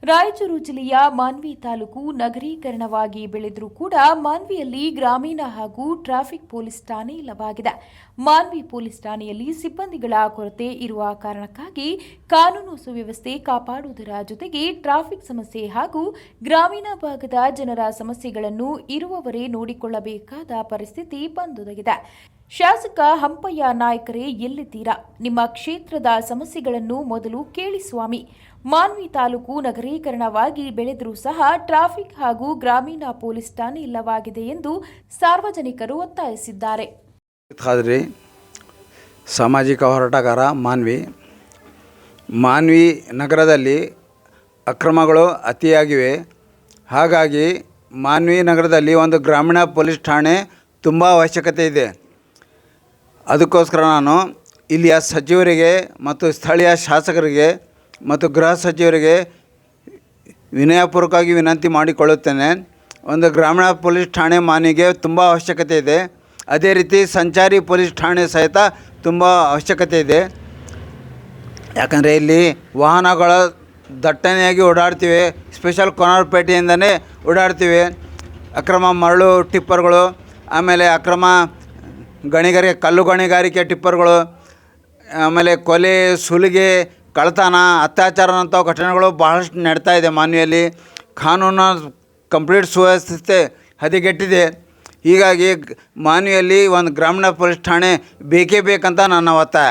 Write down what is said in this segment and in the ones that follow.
ರಾಯಚೂರು ಜಿಲ್ಲೆಯ ಮಾನ್ವಿ ತಾಲೂಕು ನಗರೀಕರಣವಾಗಿ ಬೆಳೆದರೂ ಕೂಡ ಮಾನ್ವಿಯಲ್ಲಿ ಗ್ರಾಮೀಣ ಹಾಗೂ ಟ್ರಾಫಿಕ್ ಪೊಲೀಸ್ ಠಾಣೆ ಇಲ್ಲವಾಗಿದೆ. ಮಾನ್ವಿ ಪೊಲೀಸ್ ಠಾಣೆಯಲ್ಲಿ ಸಿಬ್ಬಂದಿಗಳ ಕೊರತೆ ಇರುವ ಕಾರಣಕ್ಕಾಗಿ ಕಾನೂನು ಸುವ್ಯವಸ್ಥೆ ಕಾಪಾಡುವುದರ ಜೊತೆಗೆ ಟ್ರಾಫಿಕ್ ಸಮಸ್ಯೆ ಹಾಗೂ ಗ್ರಾಮೀಣ ಭಾಗದ ಜನರ ಸಮಸ್ಯೆಗಳನ್ನು ಇರುವವರೇ ನೋಡಿಕೊಳ್ಳಬೇಕಾದ ಪರಿಸ್ಥಿತಿ ಬಂದೊದಗಿದೆ. ಶಾಸಕ ಹಂಪಯ್ಯ ನಾಯ್ಕರೇ ಎಲ್ಲಿದ್ದೀರಾ? ನಿಮ್ಮ ಕ್ಷೇತ್ರದ ಸಮಸ್ಯೆಗಳನ್ನು ಮೊದಲು ಕೇಳಿ ಸ್ವಾಮಿ. ಮಾನ್ವಿ ತಾಲೂಕು ನಗರೀಕರಣವಾಗಿ ಬೆಳೆದರೂ ಸಹ ಟ್ರಾಫಿಕ್ ಹಾಗೂ ಗ್ರಾಮೀಣ ಪೊಲೀಸ್ ಠಾಣೆ ಇಲ್ಲವಾಗಿದೆ ಎಂದು ಸಾರ್ವಜನಿಕರು ಒತ್ತಾಯಿಸಿದ್ದಾರೆ. ಸಾಮಾಜಿಕ ಹೋರಾಟಗಾರ ಮಾನ್ವಿ ನಗರದಲ್ಲಿ ಅಕ್ರಮಗಳು ಅತಿಯಾಗಿವೆ. ಹಾಗಾಗಿ ಮಾನ್ವಿ ನಗರದಲ್ಲಿ ಒಂದು ಗ್ರಾಮೀಣ ಪೊಲೀಸ್ ಠಾಣೆ ತುಂಬ ಅವಶ್ಯಕತೆ ಇದೆ. ಅದಕ್ಕೋಸ್ಕರ ನಾನು ಇಲ್ಲಿಯ ಸಚಿವರಿಗೆ ಮತ್ತು ಸ್ಥಳೀಯ ಶಾಸಕರಿಗೆ ಮತ್ತು ಗೃಹ ಸಚಿವರಿಗೆ ವಿನಯಪೂರ್ವಕವಾಗಿ ವಿನಂತಿ ಮಾಡಿಕೊಳ್ಳುತ್ತೇನೆ. ಒಂದು ಗ್ರಾಮೀಣ ಪೊಲೀಸ್ ಠಾಣೆ ಮಾನ್ವಿಗೆ ತುಂಬ ಅವಶ್ಯಕತೆ ಇದೆ. ಅದೇ ರೀತಿ ಸಂಚಾರಿ ಪೊಲೀಸ್ ಠಾಣೆ ಸಹಿತ ತುಂಬ ಅವಶ್ಯಕತೆ ಇದೆ. ಯಾಕಂದರೆ ಇಲ್ಲಿ ವಾಹನಗಳ ದಟ್ಟಣೆಯಾಗಿ ಓಡಾಡ್ತಿವೆ. ಸ್ಪೆಷಲ್ ಕೋನರ್ಪೇಟೆಯಿಂದನೇ ಓಡಾಡ್ತಿವೆ. ಅಕ್ರಮ ಮರಳು ಟಿಪ್ಪರ್ಗಳು, ಆಮೇಲೆ ಅಕ್ರಮ ಕಲ್ಲು ಗಣಿಗಾರಿಕೆ ಟಿಪ್ಪರ್ಗಳು, ಆಮೇಲೆ ಕೊಲೆ, ಸುಲಿಗೆ, ಕಳ್ಳತನ, ಅತ್ಯಾಚಾರದಂಥ ಘಟನೆಗಳು ಬಹಳಷ್ಟು ನಡೀತಾ ಇದೆ ಮಾನ್ವಿಯಲ್ಲಿ. ಕಾನೂನು ಕಂಪ್ಲೀಟ್ ಸುವ್ಯವಸ್ಥೆ ಹದಗೆಟ್ಟಿದೆ. ಹೀಗಾಗಿ ಮಾನ್ವಿಯಲ್ಲಿ ಒಂದು ಗ್ರಾಮೀಣ ಪೊಲೀಸ್ ಠಾಣೆ ಬೇಕೇ ಬೇಕಂತ ನನ್ನ ಒತ್ತಾಯ.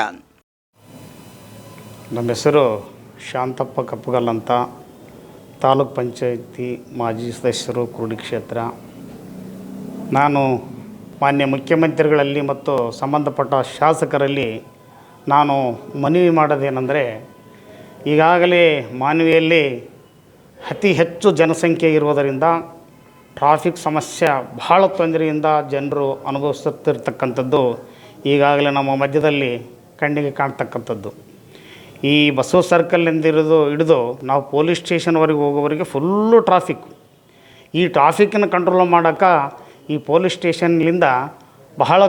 ನಮ್ಮ ಹೆಸರು ಶಾಂತಪ್ಪ ಕಪ್ಪಗಲ್ ಅಂತ, ತಾಲೂಕ್ ಪಂಚಾಯತಿ ಮಾಜಿ ಸದಸ್ಯರು, ಕುರುಡಿ ಕ್ಷೇತ್ರ. ನಾನು ಮಾನ್ಯ ಮುಖ್ಯಮಂತ್ರಿಗಳಲ್ಲಿ ಮತ್ತು ಸಂಬಂಧಪಟ್ಟ ಶಾಸಕರಲ್ಲಿ ನಾನು ಮನವಿ ಮಾಡೋದೇನೆಂದರೆ, ಈಗಾಗಲೇ ಮಾನ್ವಿಯಲ್ಲಿ ಅತಿ ಹೆಚ್ಚು ಜನಸಂಖ್ಯೆ ಇರುವುದರಿಂದ ಟ್ರಾಫಿಕ್ ಸಮಸ್ಯೆ ಬಹಳ ತೊಂದರೆಯಿಂದ ಜನರು ಅನುಭವಿಸುತ್ತಿರ್ತಕ್ಕಂಥದ್ದು ಈಗಾಗಲೇ ನಮ್ಮ ಮಧ್ಯದಲ್ಲಿ ಕಣ್ಣಿಗೆ ಕಾಣ್ತಕ್ಕಂಥದ್ದು. ಈ ಬಸವ ಸರ್ಕಲ್ನಿಂದ ಹಿಡಿದು ನಾವು ಪೊಲೀಸ್ ಸ್ಟೇಷನ್ವರೆಗೆ ಹೋಗೋವರೆಗೆ ಫುಲ್ಲು ಟ್ರಾಫಿಕ್. ಈ ಟ್ರಾಫಿಕ್ಕನ್ನು ಕಂಟ್ರೋಲ್ ಮಾಡೋಕ್ಕೆ ಈ ಪೊಲೀಸ್ ಸ್ಟೇಷನ್ನಿಂದ ಬಹಳ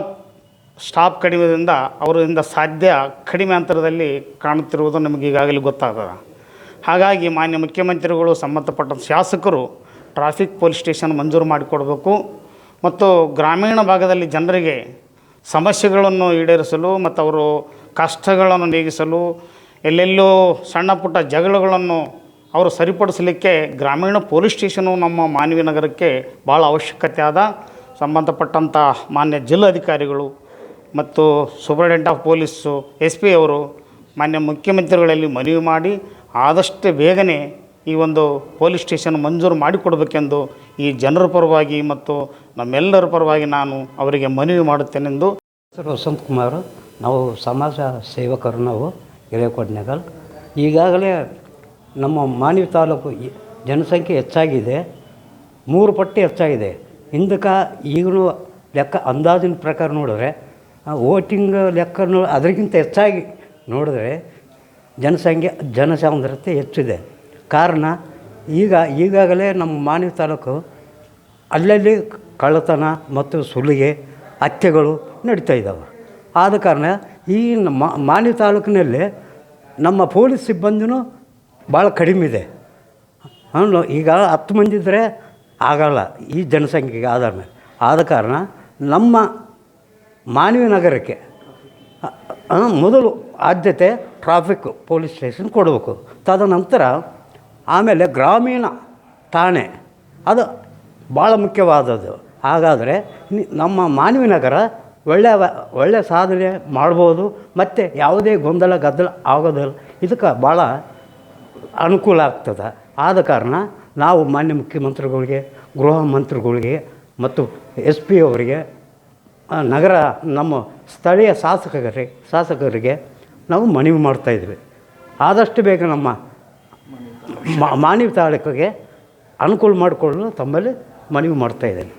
ಸ್ಟಾಪ್ ಕಡಿಮೆಯಿಂದ ಅವರಿಂದ ಸಾಧ್ಯ ಕಡಿಮೆ ಅಂತರದಲ್ಲಿ ಕಾಣುತ್ತಿರುವುದು ನಮಗೆ ಈಗಾಗಲೇ ಗೊತ್ತಾಗ್ತದೆ. ಹಾಗಾಗಿ ಮಾನ್ಯ ಮುಖ್ಯಮಂತ್ರಿಗಳು, ಸಂಬಂಧಪಟ್ಟ ಶಾಸಕರು ಟ್ರಾಫಿಕ್ ಪೊಲೀಸ್ ಸ್ಟೇಷನ್ ಮಂಜೂರು ಮಾಡಿಕೊಡಬೇಕು ಮತ್ತು ಗ್ರಾಮೀಣ ಭಾಗದಲ್ಲಿ ಜನರಿಗೆ ಸಮಸ್ಯೆಗಳನ್ನು ಈಡೇರಿಸಲು ಮತ್ತು ಅವರು ಕಷ್ಟಗಳನ್ನು ನೀಗಿಸಲು, ಎಲ್ಲೆಲ್ಲೋ ಸಣ್ಣ ಪುಟ್ಟ ಜಗಳಗಳನ್ನು ಅವರು ಸರಿಪಡಿಸಲಿಕ್ಕೆ ಗ್ರಾಮೀಣ ಪೊಲೀಸ್ ಸ್ಟೇಷನು ನಮ್ಮ ಮಾನ್ವಿ ನಗರಕ್ಕೆ ಭಾಳ ಅವಶ್ಯಕತೆ ಆದ. ಸಂಬಂಧಪಟ್ಟಂಥ ಮಾನ್ಯ ಜಿಲ್ಲಾಧಿಕಾರಿಗಳು ಮತ್ತು ಸೂಪರಿಂಟೆಂಡೆಂಟ್ ಆಫ್ ಪೊಲೀಸು SP ಅವರು ಮಾನ್ಯ ಮುಖ್ಯಮಂತ್ರಿಗಳಲ್ಲಿ ಮನವಿ ಮಾಡಿ ಆದಷ್ಟು ಬೇಗನೆ ಈ ಒಂದು ಪೊಲೀಸ್ ಸ್ಟೇಷನ್ ಮಂಜೂರು ಮಾಡಿಕೊಡಬೇಕೆಂದು ಈ ಜನರ ಪರವಾಗಿ ಮತ್ತು ನಮ್ಮೆಲ್ಲರ ಪರವಾಗಿ ನಾನು ಅವರಿಗೆ ಮನವಿ ಮಾಡುತ್ತೇನೆಂದು. ಸರ್ ವಸಂತ್ ಕುಮಾರ್, ನಾವು ಸಮಾಜ ಸೇವಕರು, ನಾವು ಹಿರೇಕೊಡ್ನಗಲ್. ಈಗಾಗಲೇ ನಮ್ಮ ಮಾನ್ವಿ ತಾಲೂಕು ಜನಸಂಖ್ಯೆ ಹೆಚ್ಚಾಗಿದೆ, 3 ಪಟ್ಟು ಹೆಚ್ಚಾಗಿದೆ. ಹಿಂದಕ್ಕೆ ಈಗಲೂ ಲೆಕ್ಕ ಅಂದಾಜಿನ ಪ್ರಕಾರ ನೋಡಿದ್ರೆ, ವೋಟಿಂಗ್ ಲೆಕ್ಕ ಅದಕ್ಕಿಂತ ಹೆಚ್ಚಾಗಿ ನೋಡಿದ್ರೆ ಜನಸಾಂದ್ರತೆ ಹೆಚ್ಚಿದೆ. ಕಾರಣ ಈಗಾಗಲೇ ನಮ್ಮ ಮಾನ್ವಿ ತಾಲೂಕು ಅಲ್ಲಲ್ಲಿ ಕಳ್ಳತನ ಮತ್ತು ಸುಲಿಗೆ, ಹತ್ಯೆಗಳು ನಡೀತಾ ಇದ್ದಾವೆ. ಆದ ಕಾರಣ ಈ ಮಾನ್ವಿ ತಾಲೂಕಿನಲ್ಲಿ ನಮ್ಮ ಪೊಲೀಸ್ ಸಿಬ್ಬಂದಿನೂ ಭಾಳ ಕಡಿಮೆ ಇದೆ. ಈಗ 10 ಮಂದಿ ಇದ್ದರೆ ಆಗಲ್ಲ ಈ ಜನಸಂಖ್ಯೆಗೆ ಆಧಾರ ಮೇಲೆ. ಆದ ಕಾರಣ ನಮ್ಮ ಮಾನ್ವಿ ನಗರಕ್ಕೆ ಮೊದಲು ಆದ್ಯತೆ ಟ್ರಾಫಿಕ್ ಪೊಲೀಸ್ ಸ್ಟೇಷನ್ ಕೊಡಬೇಕು. ತದನಂತರ ಆಮೇಲೆ ಗ್ರಾಮೀಣ ಠಾಣೆ, ಅದು ಭಾಳ ಮುಖ್ಯವಾದದ್ದು. ಹಾಗಾದರೆ ನಮ್ಮ ಮಾನ್ವಿ ನಗರ ಒಳ್ಳೆಯ ಸಾಧನೆ ಮಾಡ್ಬೋದು ಮತ್ತು ಯಾವುದೇ ಗೊಂದಲ ಗದ್ದಲ ಆಗೋದಿಲ್ಲ. ಇದಕ್ಕೆ ಭಾಳ ಅನುಕೂಲ ಆಗ್ತದೆ. ಆದ ಕಾರಣ ನಾವು ಮಾನ್ಯ ಮುಖ್ಯಮಂತ್ರಿಗಳಿಗೆ, ಗೃಹ ಮಂತ್ರಿಗಳಿಗೆ ಮತ್ತು SP ಅವರಿಗೆ, ನಗರ ನಮ್ಮ ಸ್ಥಳೀಯ ಶಾಸಕರಿಗೆ ನಾವು ಮನವಿ ಮಾಡ್ತಾಯಿದ್ವಿ. ಆದಷ್ಟು ಬೇಗ ನಮ್ಮ ಮಾನ್ವಿ ತಾಲೂಕಿಗೆ ಅನುಕೂಲ ಮಾಡಿಕೊಳ್ಳಲು ತಮ್ಮಲ್ಲಿ ಮನವಿ ಮಾಡ್ತಾಯಿದ್ದೇನೆ.